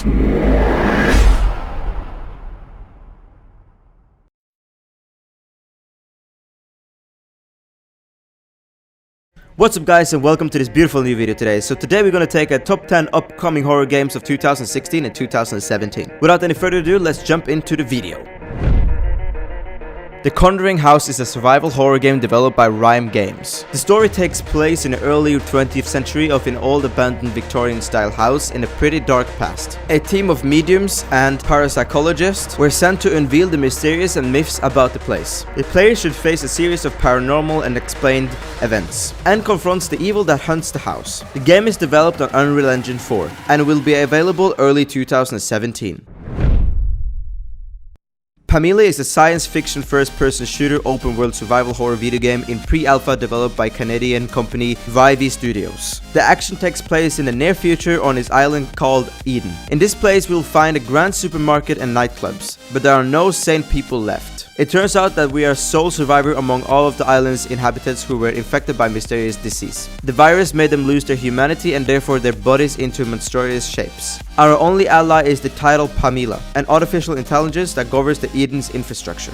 What's up guys, and welcome to this beautiful new video today. So today we're gonna take a top 10 upcoming horror games of 2016 and 2017. Without any further ado, let's jump into the video. The Conjuring House is a survival horror game developed by Rime Games. The story takes place in the early 20th century of an old abandoned Victorian-style house in a pretty dark past. A team of mediums and parapsychologists were sent to unveil the mysterious and myths about the place. The player should face a series of paranormal and unexplained events, and confronts the evil that hunts the house. The game is developed on Unreal Engine 4, and will be available early 2017. Pamela is a science fiction first-person shooter open-world survival horror video game in pre-alpha developed by Canadian company scifi Studios. The action takes place in the near future on this island called Eden. In this place we'll find a grand supermarket and nightclubs, but there are no sane people left. It turns out that we are sole survivor among all of the island's inhabitants who were infected by mysterious disease. The virus made them lose their humanity and therefore their bodies into monstrous shapes. Our only ally is the title Pamela, an artificial intelligence that governs the Eden's infrastructure.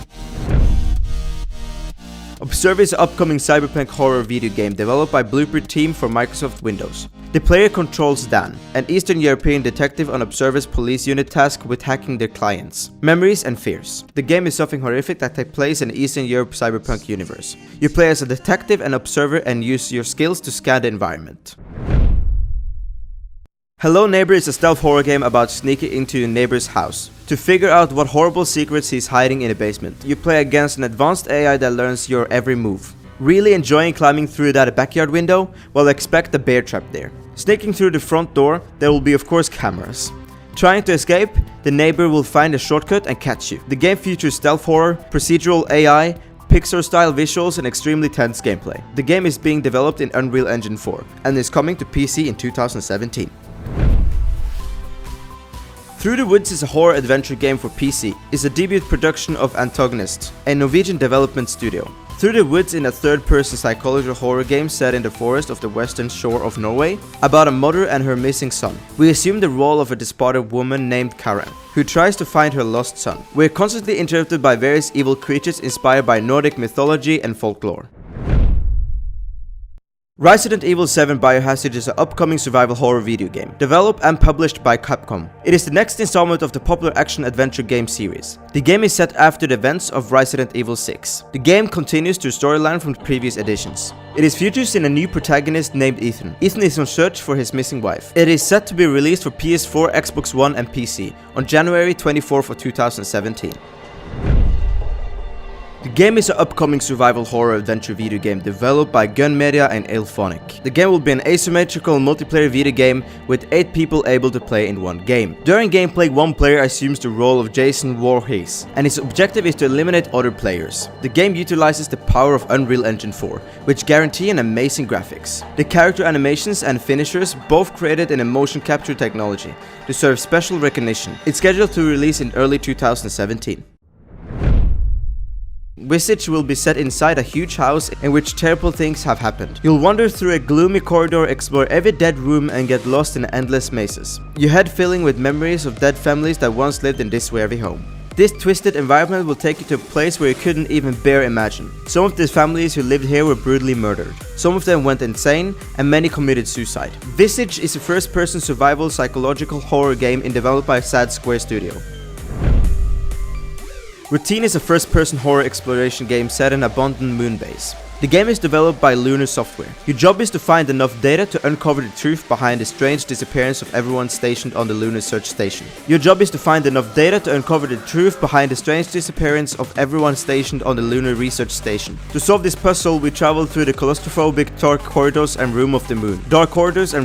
Observer is an upcoming cyberpunk horror video game developed by Blueprint team for Microsoft Windows. The player controls Dan, an Eastern European detective on Observer's police unit tasked with hacking their clients' memories and fears. The game is something horrific that takes place in the Eastern Europe cyberpunk universe. You play as a detective and observer and use your skills to scan the environment. Hello Neighbor is a stealth horror game about sneaking into your neighbor's house to figure out what horrible secrets he's hiding in the basement. You play against an advanced AI that learns your every move. Really enjoying climbing through that backyard window? Well, expect a bear trap there. Sneaking through the front door, there will be of course cameras. Trying to escape, the neighbor will find a shortcut and catch you. The game features stealth horror, procedural AI, Pixar-style visuals and extremely tense gameplay. The game is being developed in Unreal Engine 4 and is coming to PC in 2017. Through the Woods is a horror adventure game for PC. It's a debut production of Antagonist, a Norwegian development studio. Through the Woods is a third-person psychological horror game set in the forest of the western shore of Norway, about a mother and her missing son. We assume the role of a despotic woman named Karen, who tries to find her lost son. We're constantly interrupted by various evil creatures inspired by Nordic mythology and folklore. Resident Evil 7 Biohazard is an upcoming survival horror video game, developed and published by Capcom. It is the next installment of the popular action-adventure game series. The game is set after the events of Resident Evil 6. The game continues to storyline from the previous editions. It is features in a new protagonist named Ethan. Ethan is on search for his missing wife. It is set to be released for PS4, Xbox One and PC on January 24th of 2017. The game is an upcoming survival horror adventure video game developed by Gun Media and Alphonic. The game will be an asymmetrical multiplayer video game with 8 people able to play in one game. During gameplay, one player assumes the role of Jason Voorhees, and his objective is to eliminate other players. The game utilizes the power of Unreal Engine 4, which guarantee an amazing graphics. The character animations and finishers both created in a motion capture technology deserve special recognition. It's scheduled to release in early 2017. Visage will be set inside a huge house in which terrible things have happened. You'll wander through a gloomy corridor, explore every dead room and get lost in endless mazes. Your head filling with memories of dead families that once lived in this very home. This twisted environment will take you to a place where you couldn't even bear imagine. Some of these families who lived here were brutally murdered. Some of them went insane and many committed suicide. Visage is a first-person survival psychological horror game developed by Sad Square Studio. Routine is a first-person horror exploration game set in an abandoned moon base. The game is developed by Lunar Software. Your job is to find enough data to uncover the truth behind the strange disappearance of everyone stationed on the Lunar Search Station. To solve this puzzle, we travel through the claustrophobic dark corridors and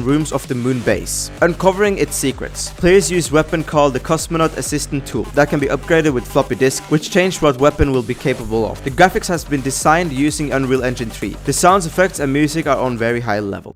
rooms of the moon base, uncovering its secrets. Players use a weapon called the Cosmonaut Assistant Tool that can be upgraded with floppy disk, which change what weapon will be capable of. The graphics has been designed using Unreal Engine 3. The sounds, effects and music are on very high level.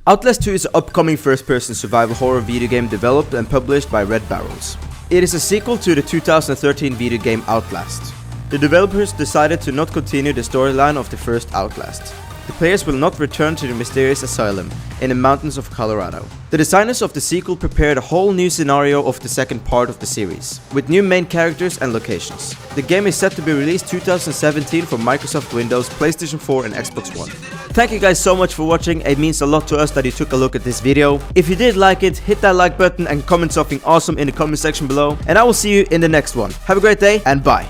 Outlast 2 is an upcoming first-person survival horror video game developed and published by Red Barrels. It is a sequel to the 2013 video game Outlast. The developers decided to not continue the storyline of the first Outlast. The players will not return to the mysterious asylum in the mountains of Colorado. The designers of the sequel prepared a whole new scenario of the second part of the series, with new main characters and locations. The game is set to be released 2017 for Microsoft Windows, PlayStation 4 and Xbox One. Thank you guys so much for watching. It means a lot to us that you took a look at this video. If you did like it, hit that like button and comment something awesome in the comment section below. And I will see you in the next one. Have a great day and bye.